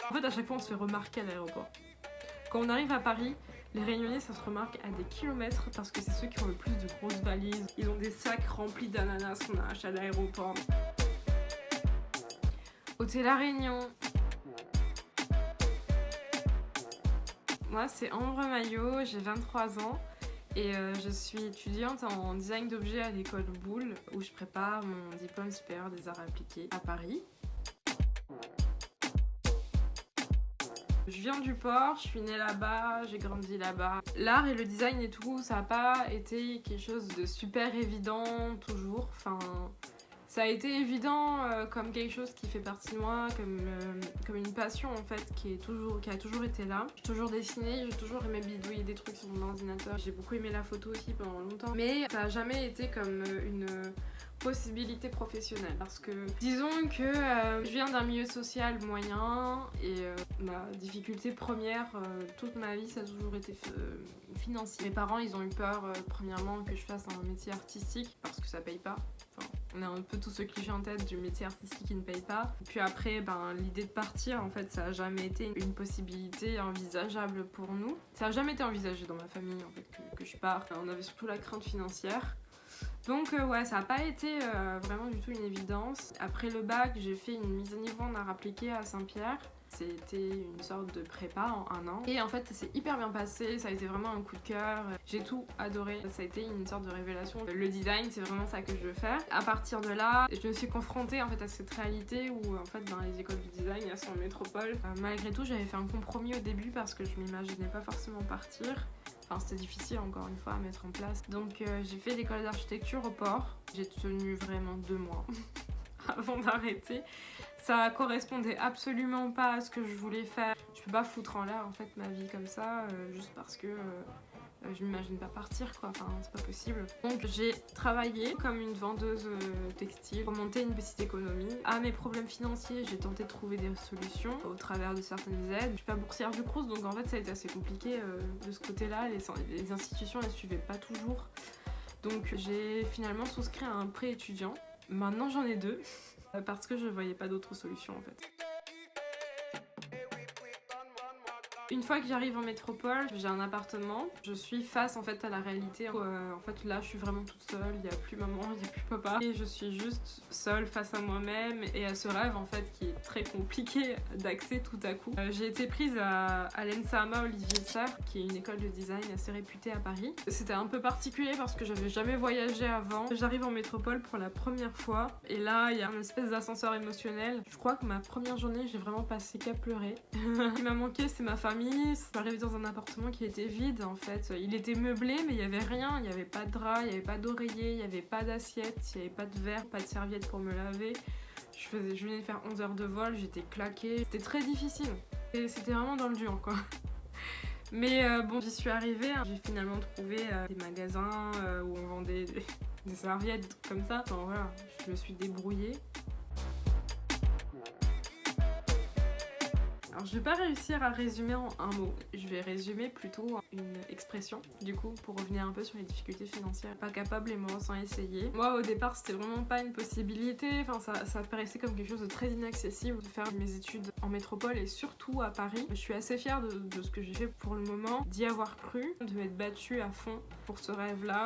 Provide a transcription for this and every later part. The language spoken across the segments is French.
En fait, à chaque fois, on se fait remarquer à l'aéroport. Quand on arrive à Paris, les Réunionnais, ça se remarque à des kilomètres parce que c'est ceux qui ont le plus de grosses valises. Ils ont des sacs remplis d'ananas qu'on a achetés à l'aéroport. Hôtel La Réunion. Moi, c'est Ambre Maillot, j'ai 23 ans et je suis étudiante en design d'objets à l'école Boulle où je prépare mon diplôme supérieur des arts appliqués à Paris. Je viens du port, je suis née là-bas, j'ai grandi là-bas. L'art et le design et tout, ça n'a pas été quelque chose de super évident toujours. Enfin, ça a été évident comme quelque chose qui fait partie de moi, comme une passion en fait qui a toujours été là. J'ai toujours dessiné, j'ai toujours aimé bidouiller des trucs sur mon ordinateur. J'ai beaucoup aimé la photo aussi pendant longtemps. Mais ça n'a jamais été comme une possibilité professionnelle parce que disons que je viens d'un milieu social moyen et ma difficulté première toute ma vie ça a toujours été financier. Mes parents ils ont eu peur premièrement que je fasse un métier artistique parce que ça paye pas. Enfin, on a un peu tout ce cliché en tête du métier artistique qui ne paye pas. Et puis après l'idée de partir en fait ça a jamais été une possibilité envisageable pour nous. Ça a jamais été envisagé dans ma famille en fait que je parte. On avait surtout la crainte financière. Donc ouais, ça n'a pas été vraiment du tout une évidence. Après le bac, j'ai fait une mise à niveau en art appliqué à Saint-Pierre. C'était une sorte de prépa en 1 an. Et en fait, ça s'est hyper bien passé, ça a été vraiment un coup de cœur. J'ai tout adoré, ça a été une sorte de révélation. Le design, c'est vraiment ça que je veux faire. À partir de là, je me suis confrontée en fait à cette réalité où en fait dans les écoles du design, elles sont en métropole. Malgré tout, j'avais fait un compromis au début parce que je m'imaginais pas forcément partir. Enfin, c'était difficile encore une fois à mettre en place. Donc j'ai fait l'école d'architecture au port. J'ai tenu vraiment 2 mois avant d'arrêter. Ça correspondait absolument pas à ce que je voulais faire. Je peux pas foutre en l'air en fait ma vie comme ça juste parce que je m'imagine pas partir quoi, enfin c'est pas possible. Donc j'ai travaillé comme une vendeuse textile pour monter une petite économie. À mes problèmes financiers, j'ai tenté de trouver des solutions au travers de certaines aides. Je suis pas boursière du Crous donc en fait ça a été assez compliqué de ce côté-là. Les institutions elles suivaient pas toujours. Donc j'ai finalement souscrit à un prêt étudiant. Maintenant j'en ai 2 parce que je voyais pas d'autre solution en fait. Une fois que j'arrive en métropole, j'ai un appartement, je suis face en fait à la réalité. En fait là je suis vraiment toute seule, il n'y a plus maman, il n'y a plus papa. Et je suis juste seule face à moi-même et à ce rêve en fait qui est très compliqué d'accès tout à coup. J'ai été prise à l'ENSAMA Olivier Serre, qui est une école de design assez réputée à Paris. C'était un peu particulier parce que j'avais jamais voyagé avant. J'arrive en métropole pour la première fois et là il y a une espèce d'ascenseur émotionnel. Je crois que ma première journée j'ai vraiment passé qu'à pleurer. Ce qui m'a manqué c'est ma famille. Je suis arrivée dans un appartement qui était vide en fait. Il était meublé mais il n'y avait rien. Il n'y avait pas de drap, il n'y avait pas d'oreiller, il n'y avait pas d'assiette, il n'y avait pas de verre, pas de serviette pour me laver. Je venais de faire 11 heures de vol, j'étais claquée. C'était très difficile. Et c'était vraiment dans le dur quoi. Mais bon, j'y suis arrivée. J'ai finalement trouvé des magasins où on vendait des serviettes, des trucs comme ça. Enfin voilà, je me suis débrouillée. Alors je vais pas réussir à résumer en un mot, je vais résumer plutôt une expression du coup pour revenir un peu sur les difficultés financières. Pas capable et mort sans essayer. Moi au départ c'était vraiment pas une possibilité, enfin ça paraissait comme quelque chose de très inaccessible de faire mes études en métropole et surtout à Paris. Je suis assez fière de ce que j'ai fait pour le moment, d'y avoir cru, de m'être battue à fond pour ce rêve là.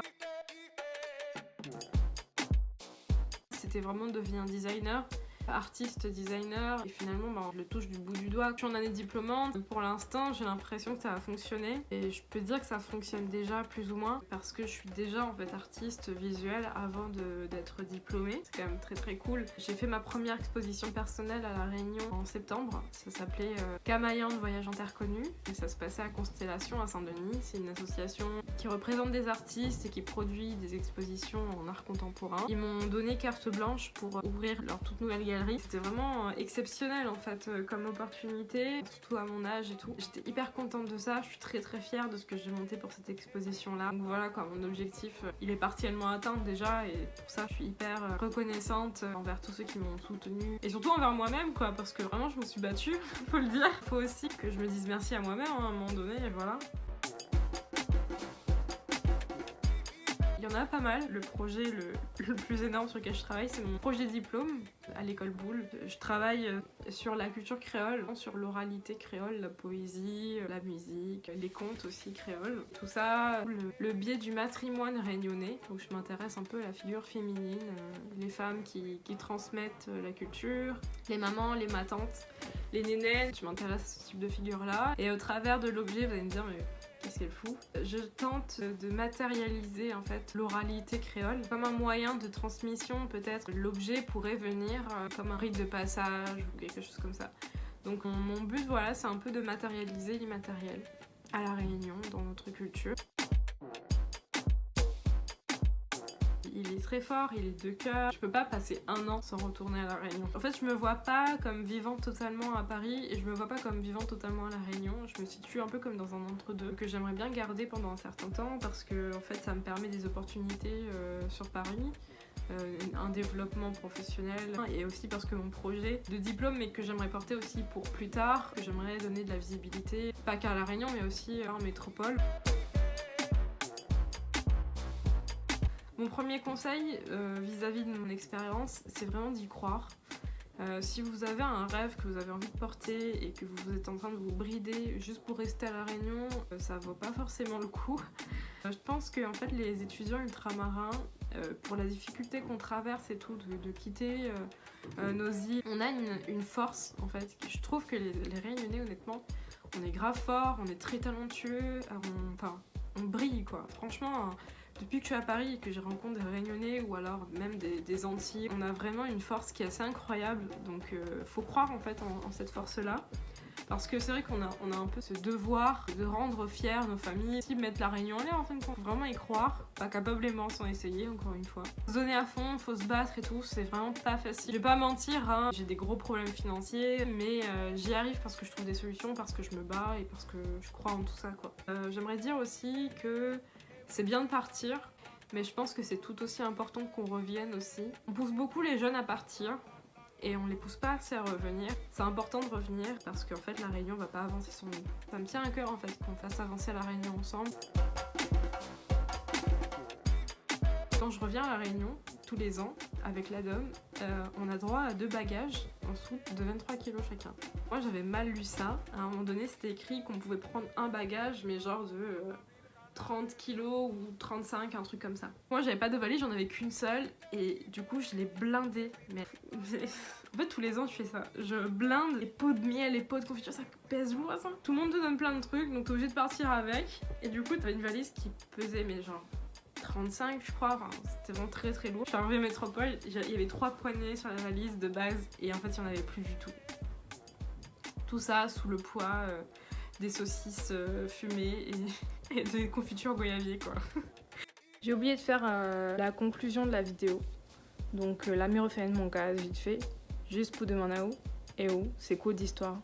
C'était vraiment de devenir designer. Artiste, designer, et finalement je le touche du bout du doigt. Je suis en année diplômante, pour l'instant j'ai l'impression que ça a fonctionné et je peux dire que ça fonctionne déjà plus ou moins parce que je suis déjà en fait artiste visuelle avant d'être diplômée. C'est quand même très très cool. J'ai fait ma première exposition personnelle à La Réunion en septembre, ça s'appelait Camaillant de voyage interconnu et ça se passait à Constellation à Saint-Denis. C'est une association qui représente des artistes et qui produit des expositions en art contemporain. Ils m'ont donné carte blanche pour ouvrir leur toute nouvelle galerie. C'était vraiment exceptionnel en fait comme opportunité, surtout à mon âge et tout. J'étais hyper contente de ça, je suis très très fière de ce que j'ai monté pour cette exposition là. Donc voilà quoi, mon objectif il est partiellement atteint déjà et pour ça je suis hyper reconnaissante envers tous ceux qui m'ont soutenue et surtout envers moi-même quoi parce que vraiment je me suis battue, faut le dire. Faut aussi que je me dise merci à moi-même à un moment donné et voilà. Il y en a pas mal. Le projet le plus énorme sur lequel je travaille, c'est mon projet de diplôme à l'école Boulle. Je travaille sur la culture créole, sur l'oralité créole, la poésie, la musique, les contes aussi créoles. Tout ça, le biais du matrimoine réunionnais, où je m'intéresse un peu à la figure féminine, les femmes qui transmettent la culture, les mamans, les matantes, les nénènes. Je m'intéresse à ce type de figure-là. Et au travers de l'objet, vous allez me dire, mais qu'est-ce qu'elle fout ? Je tente de matérialiser en fait l'oralité créole comme un moyen de transmission. Peut-être l'objet pourrait venir comme un rite de passage ou quelque chose comme ça. Donc mon but, voilà, c'est un peu de matérialiser l'immatériel à La Réunion, dans notre culture. Il est très fort, il est de cœur. Je peux pas passer un an sans retourner à La Réunion. En fait, je me vois pas comme vivant totalement à Paris et je me vois pas comme vivant totalement à La Réunion. Je me situe un peu comme dans un entre-deux que j'aimerais bien garder pendant un certain temps parce que en fait, ça me permet des opportunités sur Paris. Un développement professionnel et aussi parce que mon projet de diplôme mais que j'aimerais porter aussi pour plus tard, que j'aimerais donner de la visibilité, pas qu'à La Réunion mais aussi en métropole. Mon premier conseil vis-à-vis de mon expérience, c'est vraiment d'y croire. Si vous avez un rêve que vous avez envie de porter et que vous êtes en train de vous brider juste pour rester à La Réunion, ça vaut pas forcément le coup. Je pense que en fait, les étudiants ultramarins, pour la difficulté qu'on traverse et tout, de quitter nos îles, on a une force en fait. Je trouve que les Réunionnais, honnêtement, on est grave fort, on est très talentueux, on brille quoi. Franchement, depuis que je suis à Paris et que je rencontre des Réunionnais ou alors même des Antillais, on a vraiment une force qui est assez incroyable. Donc faut croire en fait en cette force-là. Parce que c'est vrai qu'on a un peu ce devoir de rendre fiers nos familles, aussi mettre La Réunion en l'air en fin de compte. Faut vraiment y croire, pas capablement sans essayer encore une fois. Faut se donner à fond, faut se battre et tout, c'est vraiment pas facile. Je vais pas mentir, hein, j'ai des gros problèmes financiers, mais j'y arrive parce que je trouve des solutions, parce que je me bats et parce que je crois en tout ça quoi. J'aimerais dire aussi que c'est bien de partir, mais je pense que c'est tout aussi important qu'on revienne aussi. On pousse beaucoup les jeunes à partir et on les pousse pas assez à revenir. C'est important de revenir parce qu'en fait La Réunion va pas avancer sans nous. Ça me tient à cœur en fait qu'on fasse avancer La Réunion ensemble. Quand je reviens à La Réunion, tous les ans, avec l'ADOM, on a droit à 2 bagages en soupe de 23 kg chacun. Moi j'avais mal lu ça. À un moment donné c'était écrit qu'on pouvait prendre un bagage mais genre de 30 kilos ou 35, un truc comme ça. Moi j'avais pas de valise, j'en avais qu'une seule et du coup je l'ai blindée. Mais en fait tous les ans je fais ça. Je blinde les pots de miel, les pots de confiture, ça pèse lourd ça. Tout le monde te donne plein de trucs donc t'es obligé de partir avec. Et du coup t'avais une valise qui pesait mais genre 35 je crois, enfin, c'était vraiment très très lourd. Je suis arrivée à Métropole, il y avait 3 poignées sur la valise de base et en fait il y en avait plus du tout. Tout ça sous le poids des saucisses fumées et des confitures goyavier quoi. J'ai oublié de faire la conclusion de la vidéo. Donc la me refait mon cas vite fait. Juste pour demander où et où, c'est quoi d'histoire.